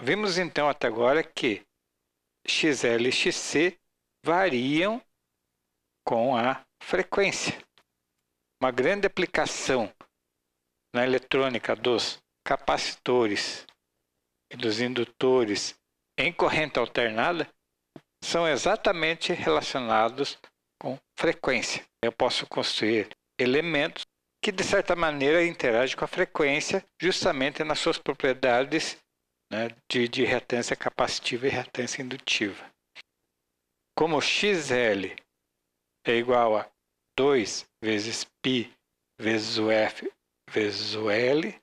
Vimos então até agora que XL e XC variam com a frequência. Uma grande aplicação na eletrônica dos capacitores e dos indutores em corrente alternada são exatamente relacionados com frequência. Eu posso construir elementos que, de certa maneira, interagem com a frequência justamente nas suas propriedades, né, de reatância capacitiva e reatância indutiva. Como XL é igual a 2 vezes π vezes o F vezes o L,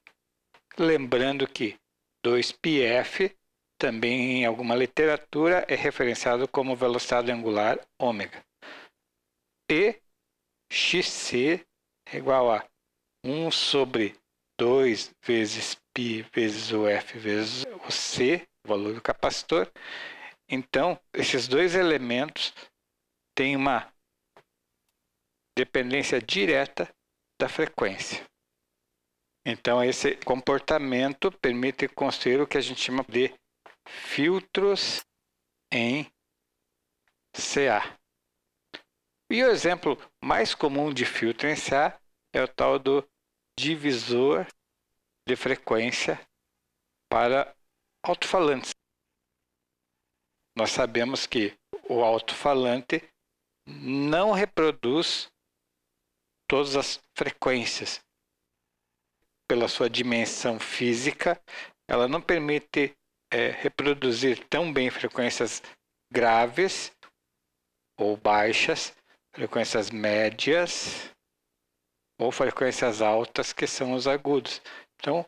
lembrando que 2πf também em alguma literatura é referenciado como velocidade angular ômega. E XC é igual a 1 sobre 2 vezes π vezes o F vezes o C, o valor do capacitor. Então, esses dois elementos têm uma dependência direta da frequência. Então, esse comportamento permite construir o que a gente chama de filtros em CA. E o exemplo mais comum de filtro em CA é o tal do divisor de frequência para alto-falantes. Nós sabemos que o alto-falante não reproduz todas as frequências. Pela sua dimensão física, ela não permite reproduzir tão bem frequências graves ou baixas, frequências médias ou frequências altas, que são os agudos. Então,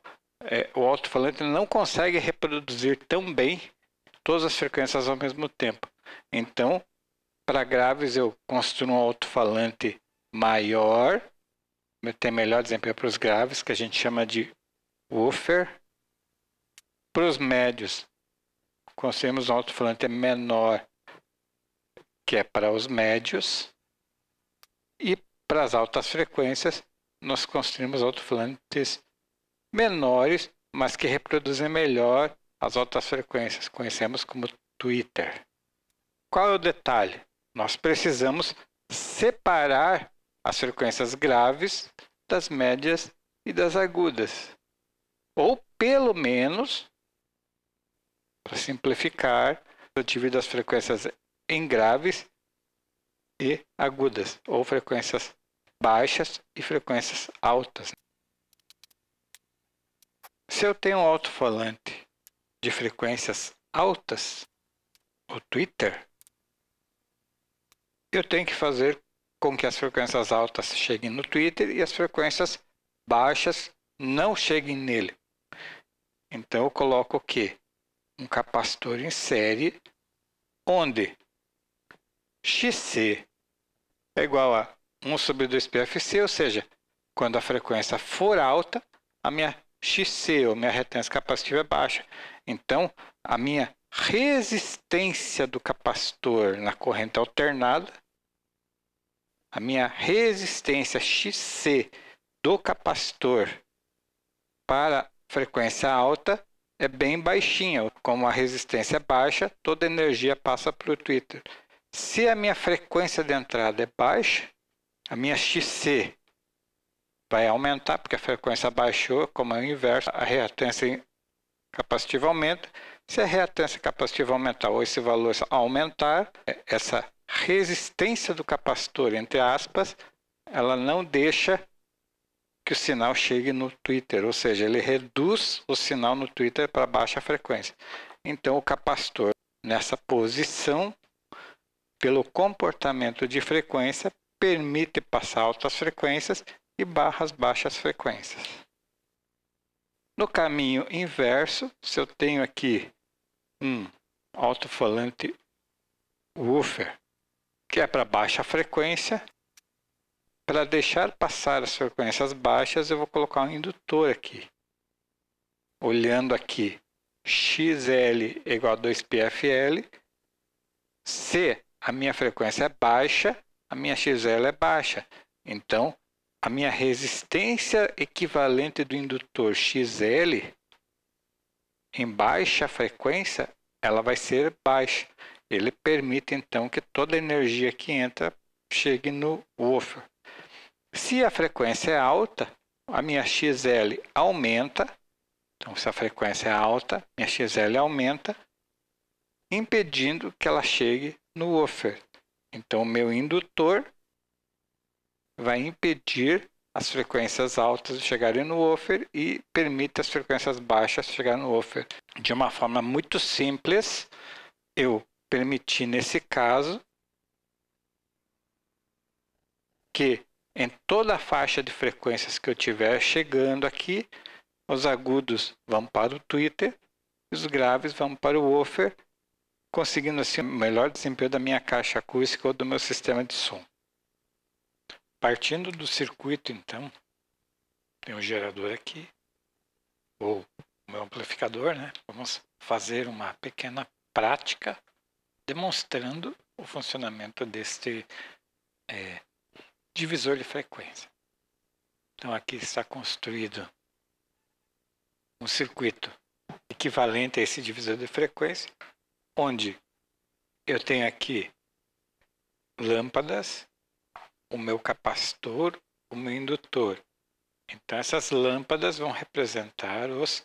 o alto-falante não consegue reproduzir tão bem todas as frequências ao mesmo tempo. Então, para graves, eu construo um alto-falante maior, tem melhor desempenho para os graves, que a gente chama de woofer. Para os médios, construímos um alto-falante menor, que é para os médios. E para as altas frequências, nós construímos alto-falantes menores, mas que reproduzem melhor as altas frequências. Conhecemos como tweeter. Qual é o detalhe? Nós precisamos separar as frequências graves das médias e das agudas. Ou, pelo menos, para simplificar, eu divido as frequências em graves e agudas, ou frequências baixas e frequências altas. Se eu tenho um alto-falante de frequências altas, o tweeter, eu tenho que fazer com que as frequências altas cheguem no tweeter e as frequências baixas não cheguem nele. Então eu coloco o quê? Um capacitor em série, onde XC é igual a 1 sobre 2πfc, ou seja, quando a frequência for alta, a minha XC, ou minha reatância capacitiva, é baixa. Então, a minha resistência do capacitor na corrente alternada, a minha resistência XC do capacitor para frequência alta é bem baixinha. Como a resistência é baixa, toda a energia passa para o tweeter. Se a minha frequência de entrada é baixa, a minha XC vai aumentar, porque a frequência baixou, como é o inverso, a reatância capacitiva aumenta. Se a reatância capacitiva aumentar ou esse valor aumentar, essa resistência do capacitor, entre aspas, ela não deixa que o sinal chegue no tweeter, ou seja, ele reduz o sinal no tweeter para baixa frequência. Então, o capacitor, nessa posição, pelo comportamento de frequência, permite passar altas frequências e barra as baixas frequências. No caminho inverso, se eu tenho aqui um alto-falante woofer, que é para baixa frequência, para deixar passar as frequências baixas, eu vou colocar um indutor aqui. Olhando aqui, XL é igual a 2πfL. Se a minha frequência é baixa, a minha XL é baixa. Então, a minha resistência equivalente do indutor XL em baixa frequência, ela vai ser baixa. Ele permite, então, que toda a energia que entra chegue no woofer. Se a frequência é alta, a minha XL aumenta. Então, se a frequência é alta, minha XL aumenta, impedindo que ela chegue no woofer. Então, o meu indutor vai impedir as frequências altas de chegarem no woofer e permite as frequências baixas chegarem no woofer. De uma forma muito simples, eu permiti nesse caso que em toda a faixa de frequências que eu tiver chegando aqui, os agudos vão para o tweeter e os graves vão para o woofer, conseguindo assim o melhor desempenho da minha caixa acústica ou do meu sistema de som. Partindo do circuito, então, tem um gerador aqui, ou o meu amplificador, né? Vamos fazer uma pequena prática demonstrando o funcionamento deste divisor de frequência. Então aqui está construído um circuito equivalente a esse divisor de frequência, onde eu tenho aqui lâmpadas, o meu capacitor, o meu indutor. Então essas lâmpadas vão representar os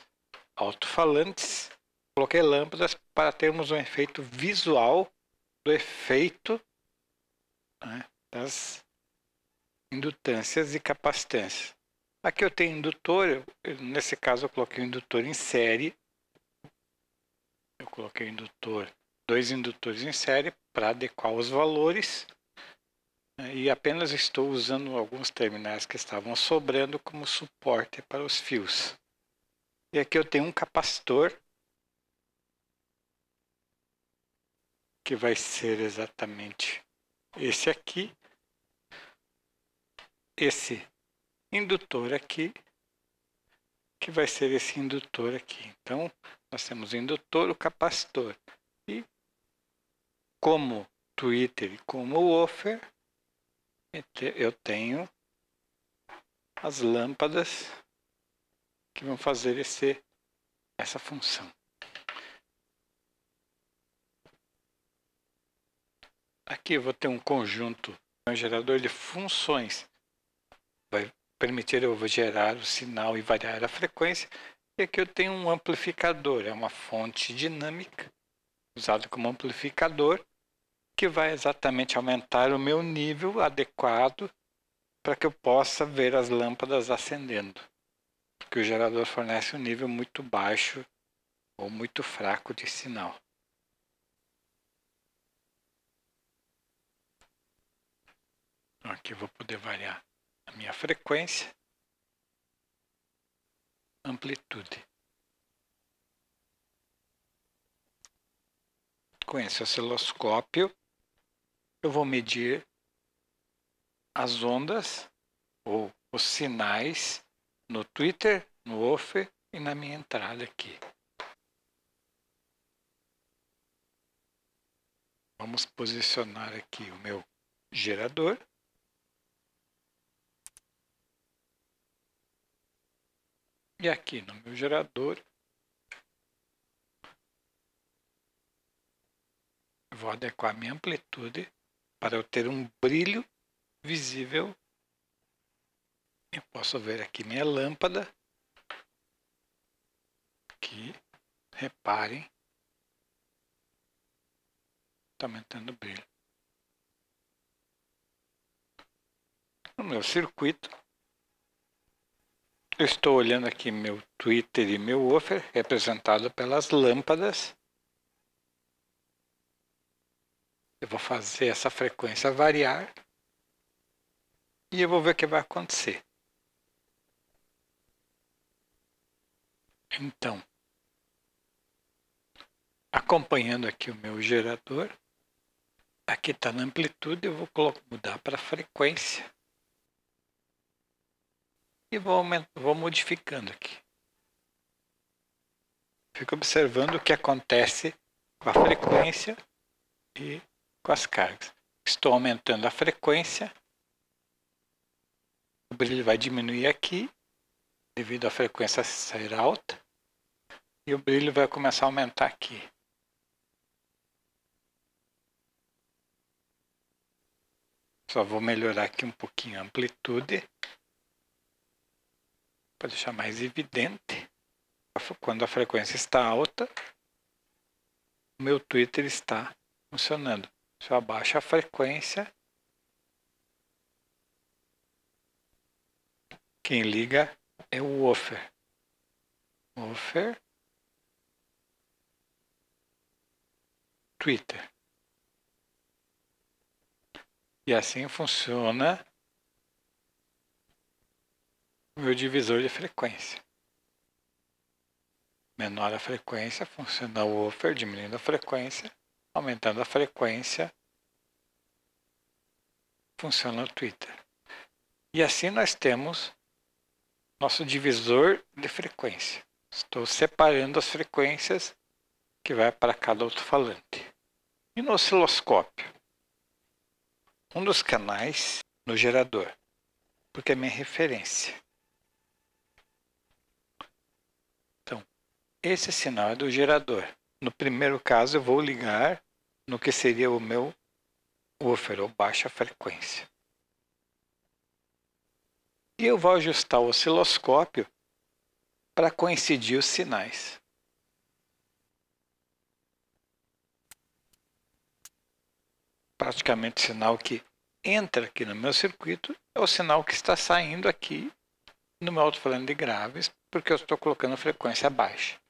alto-falantes. Coloquei lâmpadas para termos um efeito visual do efeito, né, das indutâncias e capacitâncias. Aqui eu tenho indutor, nesse caso eu coloquei o indutor em série. Eu coloquei dois indutores em série para adequar os valores. E apenas estou usando alguns terminais que estavam sobrando como suporte para os fios. E aqui eu tenho um capacitor, que vai ser exatamente esse aqui. Esse indutor aqui, que vai ser esse indutor aqui. Então, nós temos o indutor, o capacitor. E como tweeter e como woofer, eu tenho as lâmpadas que vão fazer essa função. Aqui eu vou ter um conjunto, um gerador de funções. Vai permitir eu gerar o sinal e variar a frequência. E aqui eu tenho um amplificador, é uma fonte dinâmica, usado como amplificador, que vai exatamente aumentar o meu nível adequado para que eu possa ver as lâmpadas acendendo. Porque o gerador fornece um nível muito baixo ou muito fraco de sinal. Então, aqui eu vou poder variar a minha frequência, amplitude. Com esse osciloscópio, eu vou medir as ondas ou os sinais no tweeter, no woofer e na minha entrada aqui. Vamos posicionar aqui o meu gerador. E aqui no meu gerador, eu vou adequar a minha amplitude para eu ter um brilho visível. Eu posso ver aqui minha lâmpada. Aqui, reparem, está aumentando o brilho. No meu circuito, eu estou olhando aqui meu tweeter e meu woofer, representado pelas lâmpadas. Eu vou fazer essa frequência variar e eu vou ver o que vai acontecer. Então, acompanhando aqui o meu gerador, aqui está na amplitude, eu vou mudar para frequência e vou modificando aqui. Fico observando o que acontece com a frequência e com as cargas. Estou aumentando a frequência, o brilho vai diminuir aqui, devido à frequência ser alta. E o brilho vai começar a aumentar aqui. Só vou melhorar aqui um pouquinho a amplitude, para deixar mais evidente. Quando a frequência está alta, o meu tweeter está funcionando. Se eu abaixo a frequência, quem liga é o woofer. Woofer, tweeter. E assim funciona o meu divisor de frequência. Menor a frequência, funciona o woofer, diminuindo a frequência. Aumentando a frequência, funciona o tweeter. E assim nós temos nosso divisor de frequência. Estou separando as frequências que vai para cada alto-falante. E no osciloscópio? Um dos canais no gerador, porque é minha referência. Então, esse sinal é do gerador. No primeiro caso, eu vou ligar no que seria o meu woofer, ou baixa frequência. E eu vou ajustar o osciloscópio para coincidir os sinais. Praticamente o sinal que entra aqui no meu circuito é o sinal que está saindo aqui no meu alto-falante de graves, porque eu estou colocando a frequência baixa.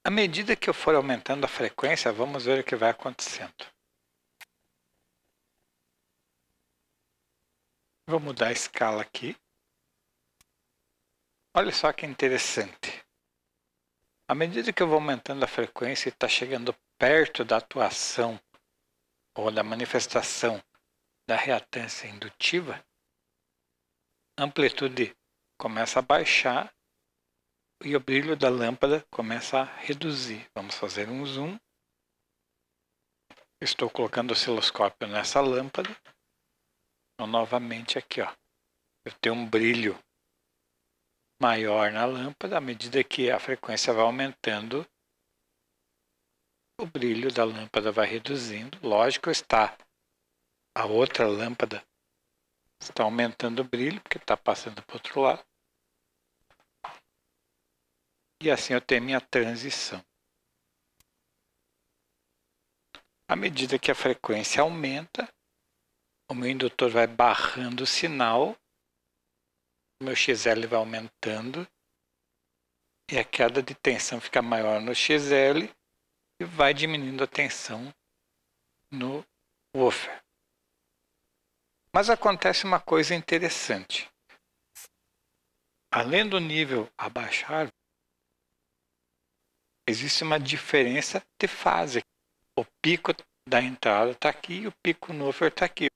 À medida que eu for aumentando a frequência, vamos ver o que vai acontecendo. Vou mudar a escala aqui. Olha só que interessante. À medida que eu vou aumentando a frequência e está chegando perto da atuação ou da manifestação da reatância indutiva, a amplitude começa a baixar e o brilho da lâmpada começa a reduzir. Vamos fazer um zoom. Estou colocando o osciloscópio nessa lâmpada. Então, novamente aqui, ó, eu tenho um brilho maior na lâmpada. À medida que a frequência vai aumentando, o brilho da lâmpada vai reduzindo. Lógico, a outra lâmpada está aumentando o brilho, porque está passando para o outro lado. E assim eu tenho minha transição. À medida que a frequência aumenta, o meu indutor vai barrando o sinal, o meu XL vai aumentando, e a queda de tensão fica maior no XL, e vai diminuindo a tensão no woofer. Mas acontece uma coisa interessante. Além do nível abaixar, existe uma diferença de fase. O pico da entrada está aqui e o pico no woofer está aqui.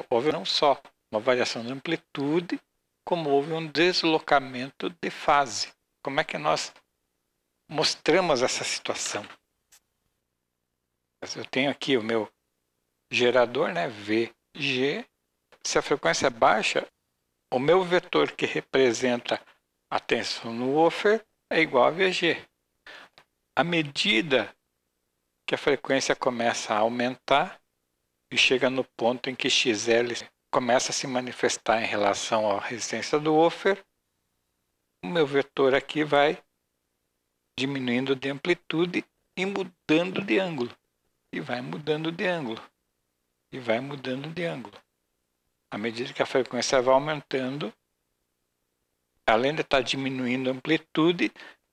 Houve não só uma variação de amplitude, como houve um deslocamento de fase. Como é que nós mostramos essa situação? Eu tenho aqui o meu gerador, né, VG. Se a frequência é baixa, o meu vetor que representa a tensão no woofer é igual a VG. À medida que a frequência começa a aumentar e chega no ponto em que XL começa a se manifestar em relação à resistência do woofer, o meu vetor aqui vai diminuindo de amplitude e mudando de ângulo. E vai mudando de ângulo. E vai mudando de ângulo. À medida que a frequência vai aumentando, além de estar diminuindo a amplitude,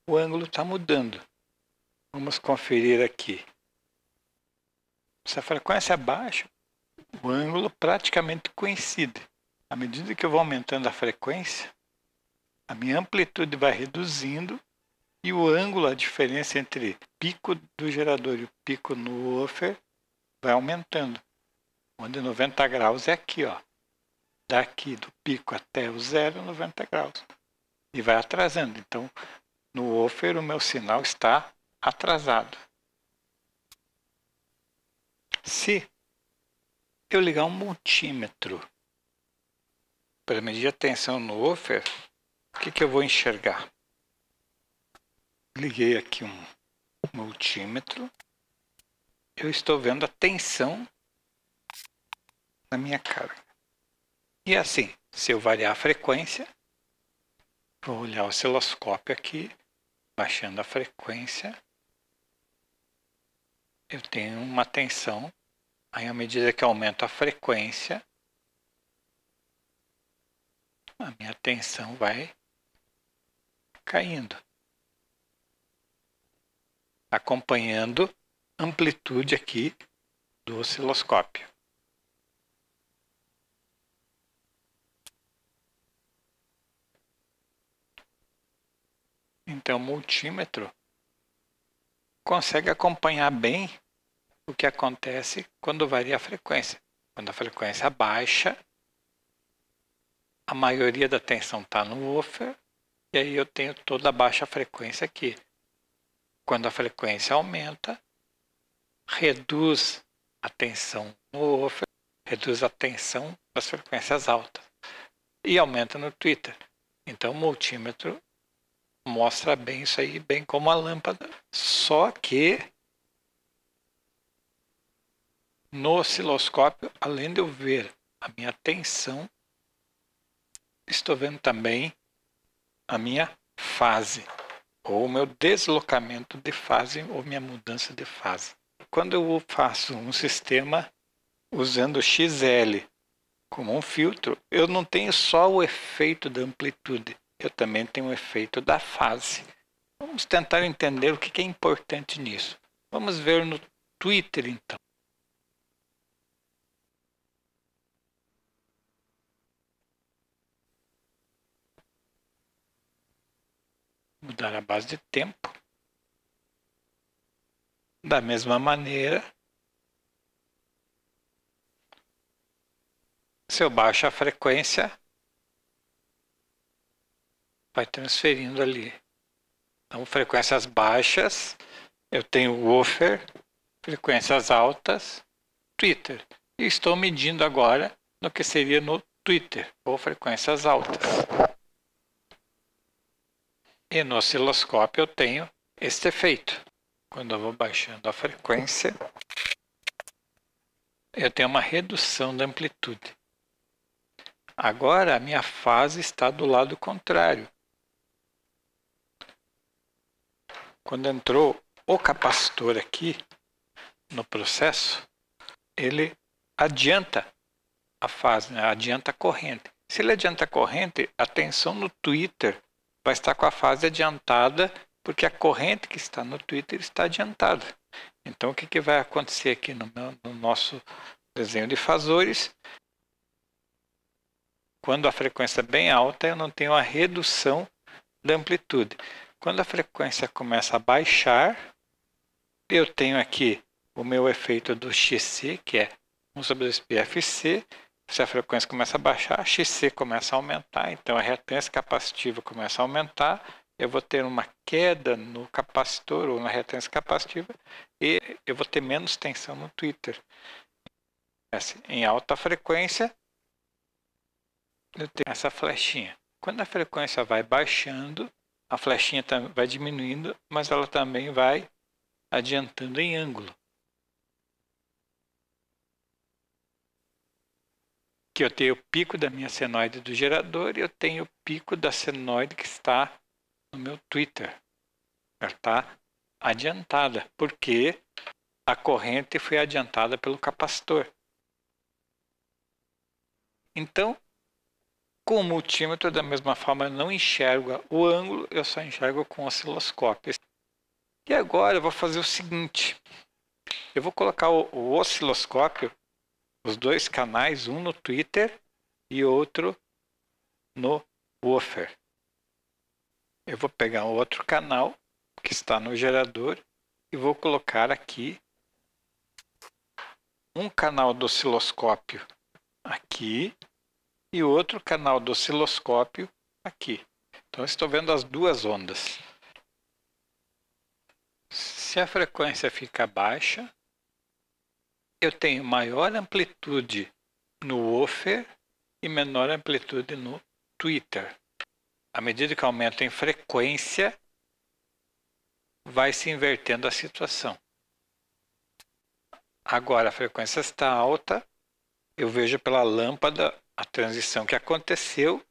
o ângulo está mudando. Vamos conferir aqui. Se a frequência é baixa, o ângulo praticamente coincide. À medida que eu vou aumentando a frequência, a minha amplitude vai reduzindo e o ângulo, a diferença entre o pico do gerador e o pico no woofer, vai aumentando. Onde 90 graus é aqui, ó. Daqui do pico até o zero, 90 graus. E vai atrasando. Então, no woofer, o meu sinal está atrasado. Se eu ligar um multímetro para medir a tensão no woofer, o que eu vou enxergar? liguei aqui um multímetro. Eu estou vendo a tensão na minha carga. E assim, se eu variar a frequência, vou olhar o osciloscópio aqui, baixando a frequência, eu tenho uma tensão. Aí, à medida que aumento a frequência, a minha tensão vai caindo, acompanhando a amplitude aqui do osciloscópio. Então, o multímetro consegue acompanhar bem o que acontece quando varia a frequência. Quando a frequência baixa, a maioria da tensão está no woofer, e aí eu tenho toda a baixa frequência aqui. Quando a frequência aumenta, reduz a tensão no woofer, reduz a tensão das frequências altas e aumenta no tweeter. Então o multímetro mostra bem isso aí, bem como a lâmpada. Só que no osciloscópio, além de eu ver a minha tensão, estou vendo também a minha fase, ou o meu deslocamento de fase, ou minha mudança de fase. Quando eu faço um sistema usando XL como um filtro, eu não tenho só o efeito da amplitude, eu também tenho o efeito da fase. Vamos tentar entender o que é importante nisso. Vamos ver no Twitter, então. Mudar a base de tempo. Da mesma maneira, se eu baixo a frequência, vai transferindo ali. Então, frequências baixas, eu tenho woofer, frequências altas, tweeter. E estou medindo agora no que seria no tweeter, ou frequências altas. E no osciloscópio eu tenho este efeito. Quando eu vou baixando a frequência, eu tenho uma redução da amplitude. Agora a minha fase está do lado contrário. Quando entrou o capacitor aqui no processo, ele adianta a fase, né? Adianta a corrente. Se ele adianta a corrente, a tensão no tweeter vai estar com a fase adiantada, porque a corrente que está no tweeter está adiantada. Então, o que vai acontecer aqui no nosso desenho de fasores? Quando a frequência é bem alta, eu não tenho a redução da amplitude. Quando a frequência começa a baixar, eu tenho aqui o meu efeito do XC, que é 1 sobre 2πfc. Se a frequência começa a baixar, XC começa a aumentar, então a reatância capacitiva começa a aumentar, eu vou ter uma queda no capacitor ou na reatância capacitiva e eu vou ter menos tensão no tweeter. Em alta frequência, eu tenho essa flechinha. Quando a frequência vai baixando, a flechinha vai diminuindo, mas ela também vai adiantando em ângulo. Que eu tenho o pico da minha senoide do gerador e eu tenho o pico da senoide que está no meu tweeter. Ela está adiantada, porque a corrente foi adiantada pelo capacitor. Então, com o multímetro, da mesma forma, eu não enxergo o ângulo, eu só enxergo com o osciloscópio. E agora eu vou fazer o seguinte, eu vou colocar o osciloscópio, os dois canais, um no tweeter e outro no woofer. Eu vou pegar um outro canal que está no gerador e vou colocar aqui um canal do osciloscópio aqui e outro canal do osciloscópio aqui. Então eu estou vendo as duas ondas. Se a frequência fica baixa, eu tenho maior amplitude no woofer e menor amplitude no tweeter. À medida que aumento em frequência, vai se invertendo a situação. Agora a frequência está alta, eu vejo pela lâmpada a transição que aconteceu,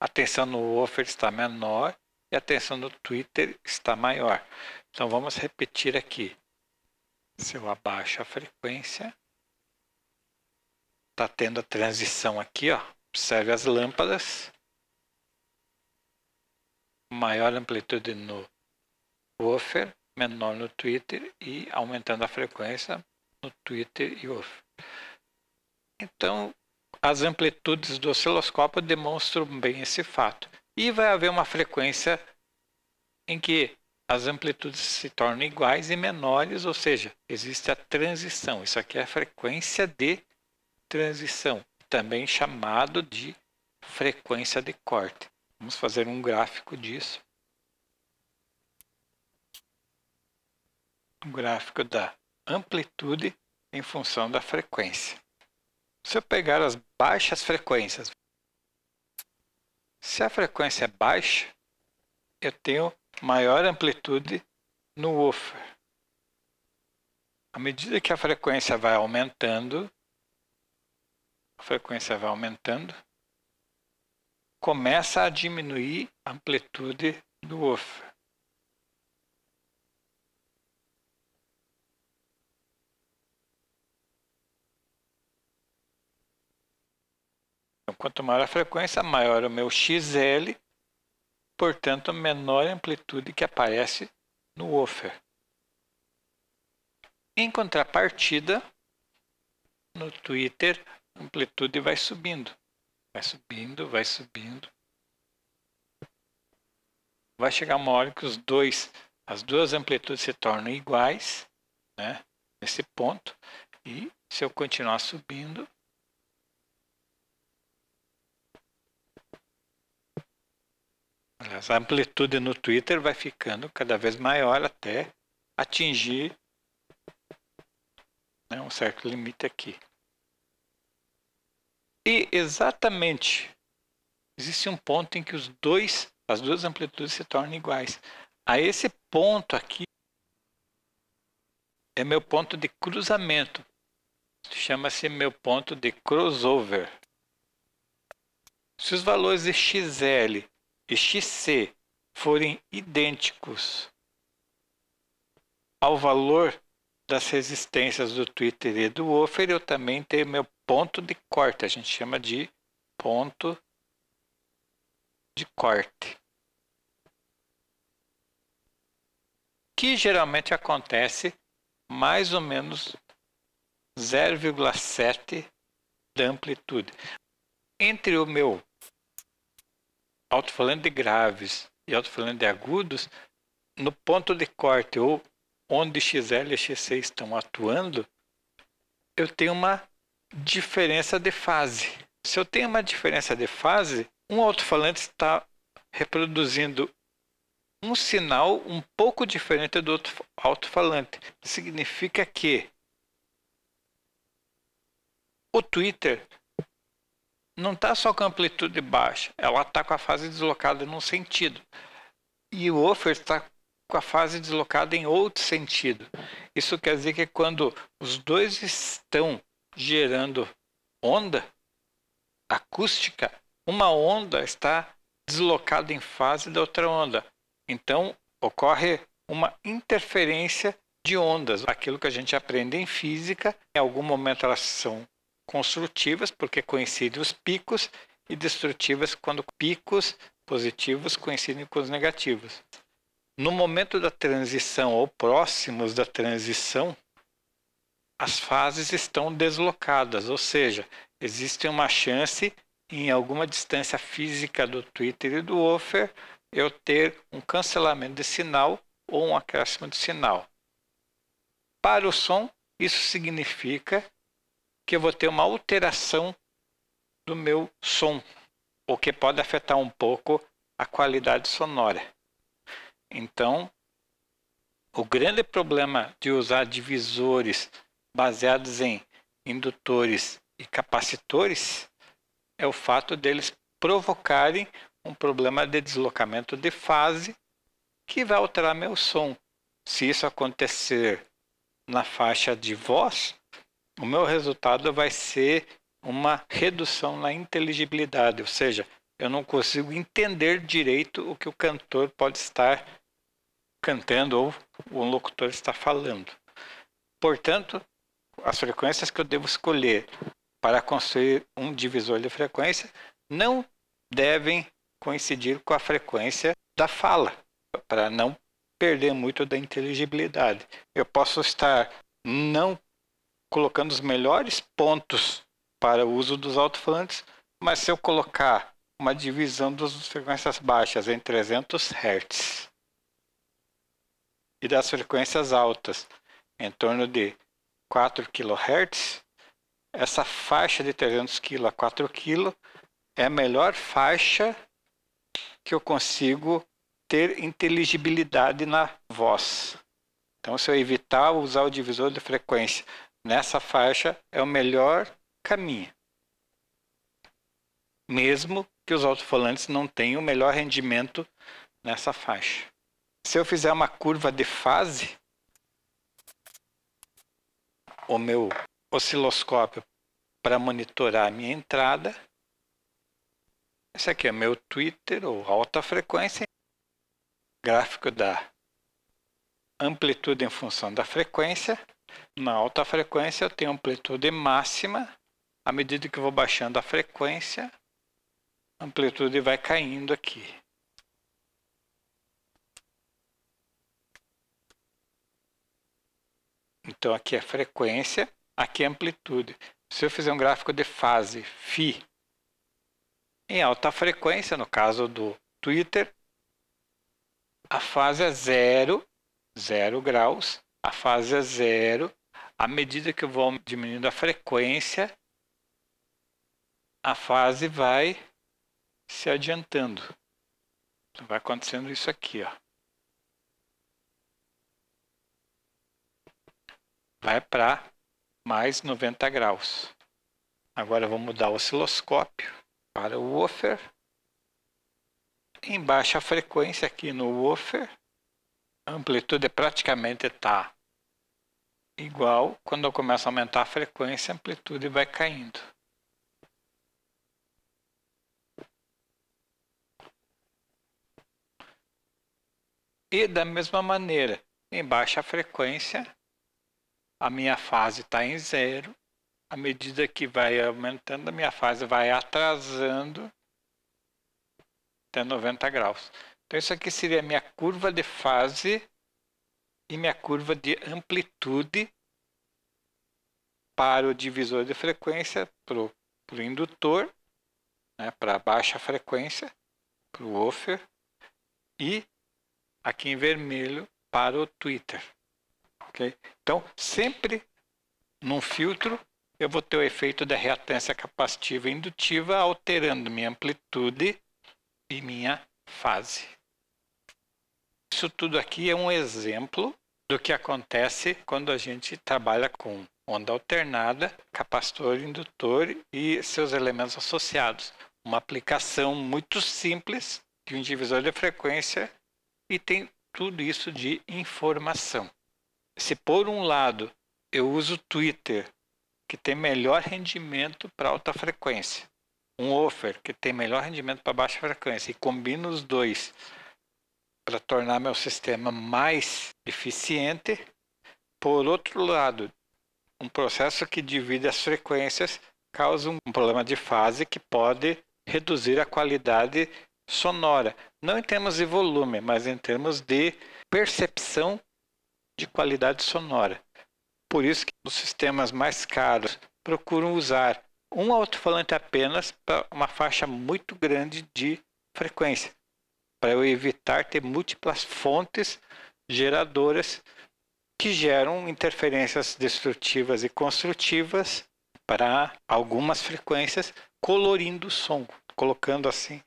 a tensão no woofer está menor e a tensão no tweeter está maior. Então vamos repetir aqui. Se eu abaixo a frequência, está tendo a transição aqui, ó. Observe as lâmpadas. Maior amplitude no woofer, menor no tweeter e aumentando a frequência no tweeter e woofer. Então, as amplitudes do osciloscópio demonstram bem esse fato. E vai haver uma frequência em que as amplitudes se tornam iguais e menores, ou seja, existe a transição. Isso aqui é a frequência de transição, também chamado de frequência de corte. Vamos fazer um gráfico disso. Um gráfico da amplitude em função da frequência. Se eu pegar as baixas frequências, se a frequência é baixa, eu tenho maior amplitude no woofer. À medida que a frequência vai aumentando, começa a diminuir a amplitude do woofer. Então, quanto maior a frequência, maior o meu XL, portanto, menor a amplitude que aparece no woofer. Em contrapartida, no tweeter, a amplitude vai subindo. Vai subindo, vai subindo. Vai chegar uma hora que as duas amplitudes se tornam iguais, né, nesse ponto. E se eu continuar subindo, a amplitude no tweeter vai ficando cada vez maior até atingir, né, um certo limite aqui. E exatamente existe um ponto em que as duas amplitudes se tornam iguais. A esse ponto aqui é meu ponto de cruzamento. Chama-se meu ponto de crossover. Se os valores de XL e XC forem idênticos ao valor das resistências do tweeter e do woofer, eu também tenho meu ponto de corte. A gente chama de ponto de corte, que geralmente acontece mais ou menos 0,7 da amplitude. Entre o meu alto-falante de graves e alto-falante de agudos, no ponto de corte ou onde XL e XC estão atuando, eu tenho uma diferença de fase. Se eu tenho uma diferença de fase, um alto-falante está reproduzindo um sinal um pouco diferente do outro alto-falante. Significa que o tweeter não está só com a amplitude baixa, ela está com a fase deslocada num sentido. E o woofer está com a fase deslocada em outro sentido. Isso quer dizer que quando os dois estão gerando onda acústica, uma onda está deslocada em fase da outra onda. Então, ocorre uma interferência de ondas. Aquilo que a gente aprende em física, em algum momento elas são construtivas, porque coincidem os picos, e destrutivas quando picos positivos coincidem com os negativos. No momento da transição ou próximos da transição, as fases estão deslocadas, ou seja, existe uma chance em alguma distância física do tweeter e do woofer eu ter um cancelamento de sinal ou um acréscimo de sinal. Para o som, isso significa que eu vou ter uma alteração do meu som, o que pode afetar um pouco a qualidade sonora. Então, o grande problema de usar divisores baseados em indutores e capacitores é o fato deles provocarem um problema de deslocamento de fase que vai alterar meu som. se isso acontecer na faixa de voz, o meu resultado vai ser uma redução na inteligibilidade, ou seja, eu não consigo entender direito o que o cantor pode estar cantando ou o locutor está falando. Portanto, as frequências que eu devo escolher para construir um divisor de frequência não devem coincidir com a frequência da fala, para não perder muito da inteligibilidade. Eu posso estar não colocando os melhores pontos para o uso dos alto-falantes, mas se eu colocar uma divisão das frequências baixas em 300 Hz e das frequências altas em torno de 4 kHz, essa faixa de 300 kg a 4 kg é a melhor faixa que eu consigo ter inteligibilidade na voz. Então, se eu evitar usar o divisor de frequência nessa faixa, é o melhor caminho. Mesmo que os alto-falantes não tenham o melhor rendimento nessa faixa. Se eu fizer uma curva de fase, o meu osciloscópio para monitorar a minha entrada, esse aqui é meu tweeter ou alta frequência, gráfico da amplitude em função da frequência. Na alta frequência eu tenho amplitude máxima, à medida que eu vou baixando a frequência, a amplitude vai caindo aqui. Então aqui é frequência, aqui é amplitude. Se eu fizer um gráfico de fase φ em alta frequência, no caso do Twitter, a fase é 0 graus, a fase é 0. À medida que eu vou diminuindo a frequência, a fase vai se adiantando. Então vai acontecendo isso aqui, ó. Vai para mais 90 graus. Agora eu vou mudar o osciloscópio para o woofer. Em baixa frequência aqui no woofer, a amplitude praticamente está igual. Quando eu começo a aumentar a frequência, a amplitude vai caindo. E da mesma maneira, em baixa frequência, a minha fase está em 0. À medida que vai aumentando, a minha fase vai atrasando até 90 graus. Então, isso aqui seria a minha curva de fase e minha curva de amplitude para o divisor de frequência, para o indutor, né, para baixa frequência, para o woofer, e aqui em vermelho para o tweeter. Okay? Então, sempre num filtro, eu vou ter o efeito da reatância capacitiva indutiva alterando minha amplitude e minha fase. Isso tudo aqui é um exemplo do que acontece quando a gente trabalha com onda alternada, capacitor, indutor e seus elementos associados. Uma aplicação muito simples de um divisor de frequência e tem tudo isso de informação. Se por um lado eu uso o Twitter, que tem melhor rendimento para alta frequência, um woofer que tem melhor rendimento para baixa frequência, e combino os dois para tornar meu sistema mais eficiente. Por outro lado, um processo que divide as frequências causa um problema de fase que pode reduzir a qualidade sonora, não em termos de volume, mas em termos de percepção de qualidade sonora. Por isso que os sistemas mais caros procuram usar um alto-falante apenas para uma faixa muito grande de frequência, para eu evitar ter múltiplas fontes geradoras que geram interferências destrutivas e construtivas para algumas frequências, colorindo o som, colocando assim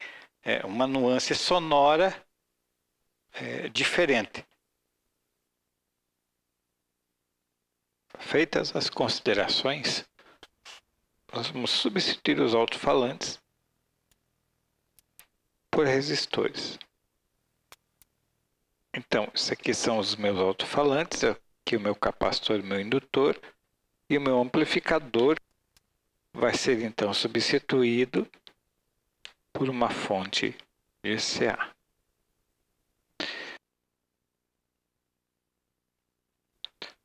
uma nuance sonora diferente. Feitas as considerações, nós vamos substituir os alto-falantes por resistores. Então, isso aqui são os meus alto-falantes, aqui o meu capacitor e o meu indutor, e o meu amplificador vai ser então substituído por uma fonte GCA.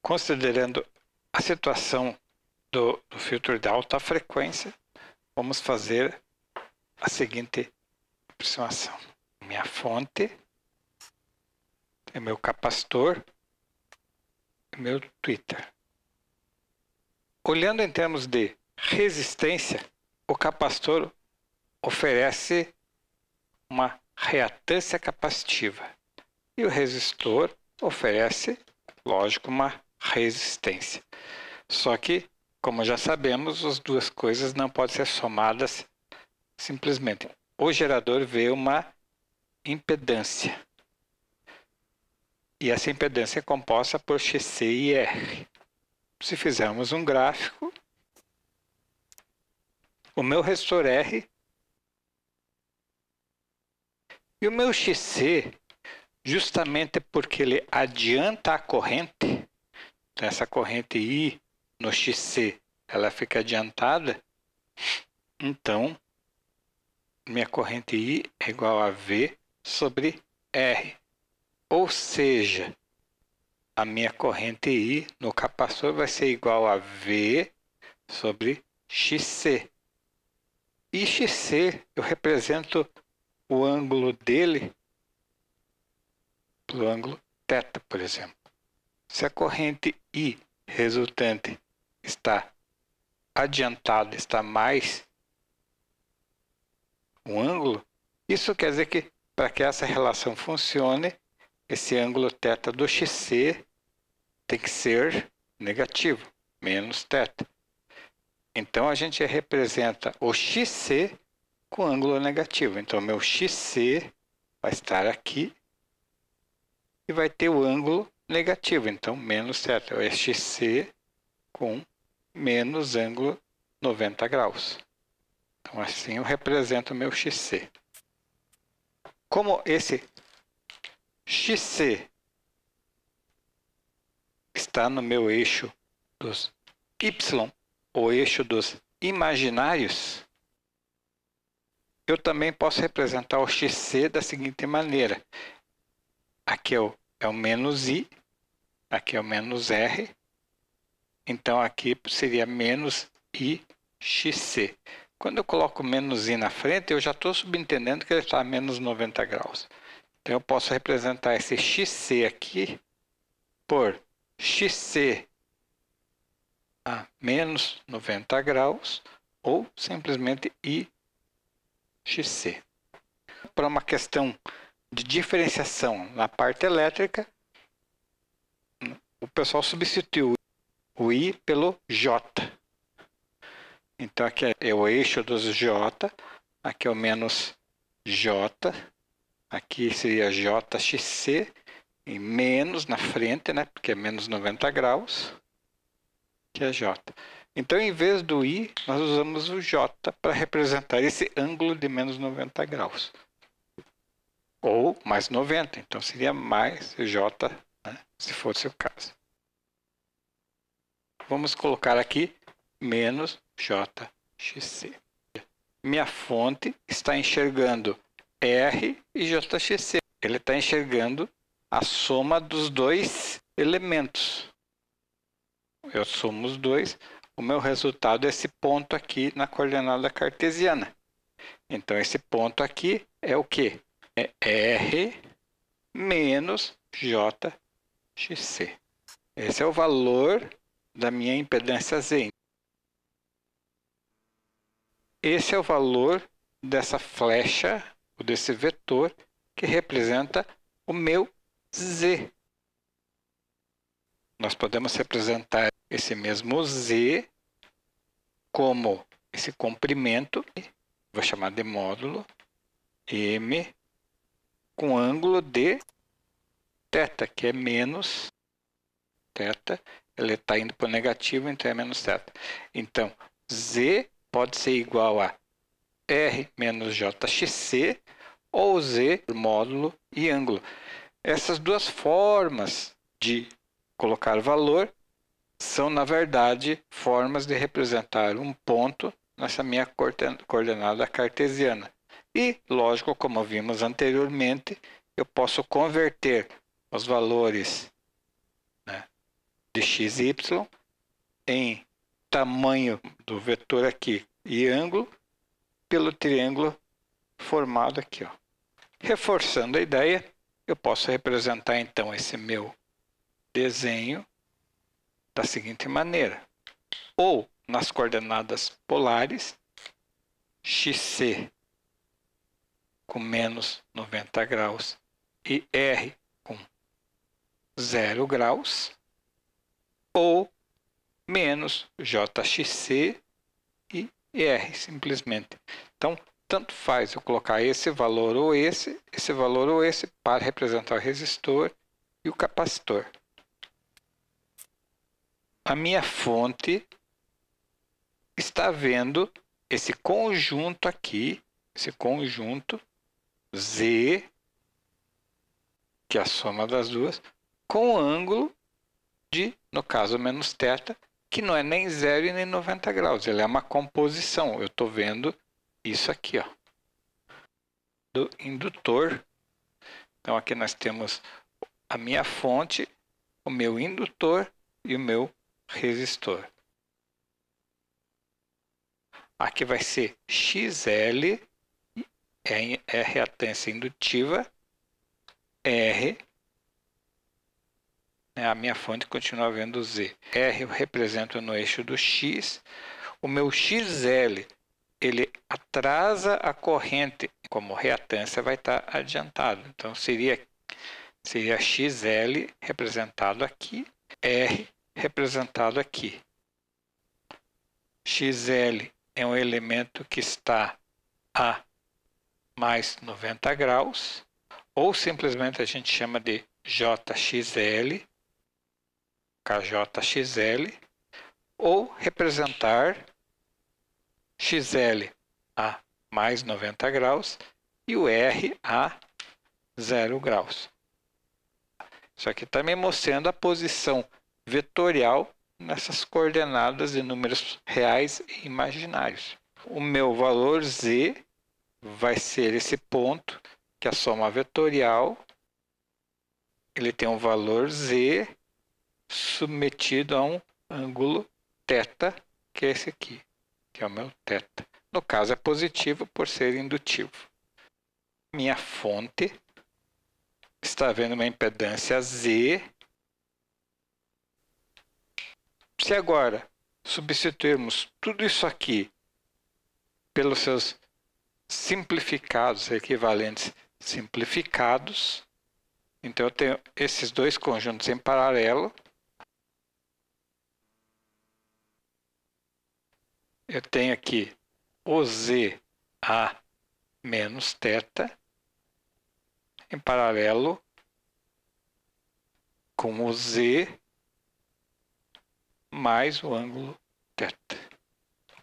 Considerando a situação do filtro de alta frequência, vamos fazer a seguinte aproximação. Minha fonte é meu capacitor e meu tweeter. Olhando em termos de resistência, o capacitor oferece uma reatância capacitiva e o resistor oferece, lógico, uma resistência. Só que, como já sabemos, as duas coisas não podem ser somadas simplesmente. O gerador vê uma impedância. E essa impedância é composta por XC e R. Se fizermos um gráfico, o meu resistor R e o meu XC, justamente porque ele adianta a corrente, então essa corrente I no XC, ela fica adiantada, então minha corrente I é igual a V sobre R. Ou seja, a minha corrente I no capacitor vai ser igual a V sobre XC. E XC, eu represento o ângulo dele pelo ângulo θ, por exemplo. Se a corrente I resultante está adiantada, está mais um ângulo, isso quer dizer que para que essa relação funcione, esse ângulo θ do XC tem que ser negativo, menos θ. Então a gente representa o XC com ângulo negativo. Então meu XC vai estar aqui e vai ter o ângulo negativo. Então menos θ é XC com menos ângulo 90 graus. Então assim eu represento o meu XC. Como esse XC está no meu eixo dos Y, o eixo dos imaginários, eu também posso representar o XC da seguinte maneira. Aqui é o menos I, aqui é o menos R, então aqui seria menos IXC. Quando eu coloco menos I na frente, eu já estou subentendendo que ele está a menos 90 graus. Então eu posso representar esse XC aqui por XC a menos 90 graus ou simplesmente IXC. Para uma questão de diferenciação na parte elétrica, o pessoal substituiu o I pelo J. Então aqui é o eixo dos J, aqui é o menos J, aqui seria JXC, e menos na frente, né, porque é menos 90 graus, que é J. Então, em vez do I, nós usamos o J para representar esse ângulo de menos 90 graus. Ou mais 90, então seria mais J, né, se fosse o caso. Vamos colocar aqui menos JXC. Minha fonte está enxergando R e JXC. Ele está enxergando a soma dos dois elementos. Eu somo os dois, o meu resultado é esse ponto aqui na coordenada cartesiana. Então, esse ponto aqui é o quê? É R menos JXC. Esse é o valor da minha impedância Z. Esse é o valor dessa flecha, ou desse vetor, que representa o meu Z. Nós podemos representar esse mesmo Z como esse comprimento, vou chamar de módulo, M, com ângulo de θ, que é menos θ. Ele está indo para o negativo, então é menos θ. Então, Z pode ser igual a R menos JXC, ou Z por módulo e ângulo. Essas duas formas de colocar valor são, na verdade, formas de representar um ponto nessa minha coordenada cartesiana. E, lógico, como vimos anteriormente, eu posso converter os valores, né, de x e y em tamanho do vetor aqui e ângulo pelo triângulo formado aqui, ó. Reforçando a ideia, eu posso representar então esse meu desenho da seguinte maneira: ou nas coordenadas polares, xc com menos 90 graus e r com 0 graus, ou menos jxc e r, simplesmente. Então, tanto faz eu colocar esse valor ou esse valor ou esse, para representar o resistor e o capacitor. A minha fonte está vendo esse conjunto aqui, esse conjunto Z, que é a soma das duas, com ângulo de, no caso, menos θ, que não é nem 0 e nem 90 graus. Ele é uma composição. Eu estou vendo isso aqui, ó, do indutor. Então, aqui nós temos a minha fonte, o meu indutor e o meu resistor. Aqui vai ser XL, é a reatância indutiva, R, né, a minha fonte continua vendo Z. R eu represento no eixo do X. O meu XL, ele atrasa a corrente, como reatância vai estar adiantado. Então, seria XL representado aqui, R representado aqui. XL é um elemento que está a mais 90 graus, ou simplesmente a gente chama de JXL, KJXL, ou representar XL a mais 90 graus e o R a 0 graus. Isso aqui está me mostrando a posição vetorial nessas coordenadas de números reais e imaginários. O meu valor Z vai ser esse ponto, que é a soma vetorial. Ele tem um valor Z submetido a um ângulo θ, que é esse aqui, que é o meu θ. No caso é positivo por ser indutivo. Minha fonte está vendo uma impedância Z. Se agora substituirmos tudo isso aqui pelos seus simplificados, equivalentes simplificados, então eu tenho esses dois conjuntos em paralelo. Eu tenho aqui o Z a menos θ em paralelo com o Z mais o ângulo θ.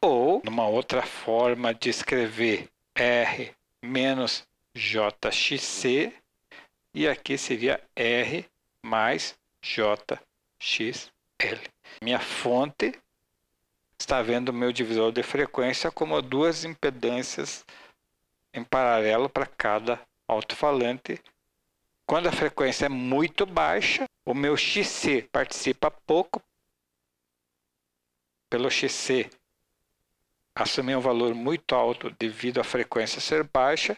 Ou, numa outra forma de escrever, R menos JXC, e aqui seria R mais JXL. Minha fonte está vendo o meu divisor de frequência como duas impedâncias em paralelo para cada alto-falante. Quando a frequência é muito baixa, o meu XC participa pouco. Pelo XC, assumir um valor muito alto devido à frequência ser baixa.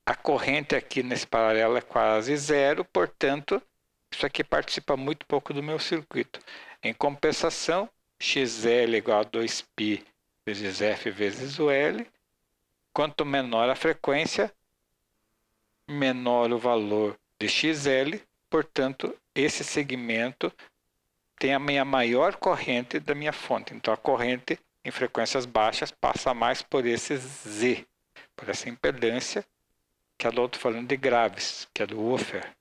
A corrente aqui nesse paralelo é quase zero, portanto, isso aqui participa muito pouco do meu circuito. Em compensação, XL igual a 2π vezes F vezes o L. Quanto menor a frequência, menor o valor de XL, portanto, esse segmento tem a minha maior corrente da minha fonte. Então, a corrente em frequências baixas passa mais por esse Z, por essa impedância, que é do alto-falante de graves, que é do woofer.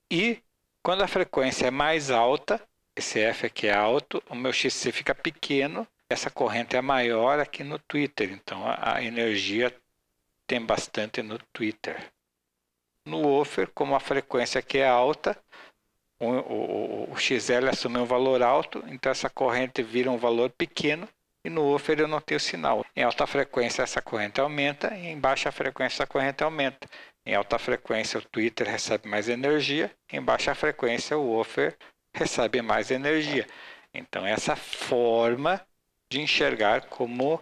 E, quando a frequência é mais alta, esse F aqui é alto, o meu XC fica pequeno, essa corrente é maior aqui no Twitter. Então, a energia tem bastante no Twitter. no woofer, como a frequência aqui é alta, o XL assume um valor alto, então essa corrente vira um valor pequeno, e no woofer eu não tenho sinal. Em alta frequência essa corrente aumenta, e em baixa frequência essa corrente aumenta. Em alta frequência o tweeter recebe mais energia, em baixa frequência o woofer recebe mais energia. Então essa forma de enxergar como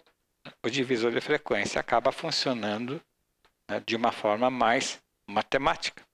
o divisor de frequência acaba funcionando, né, de uma forma mais matemática.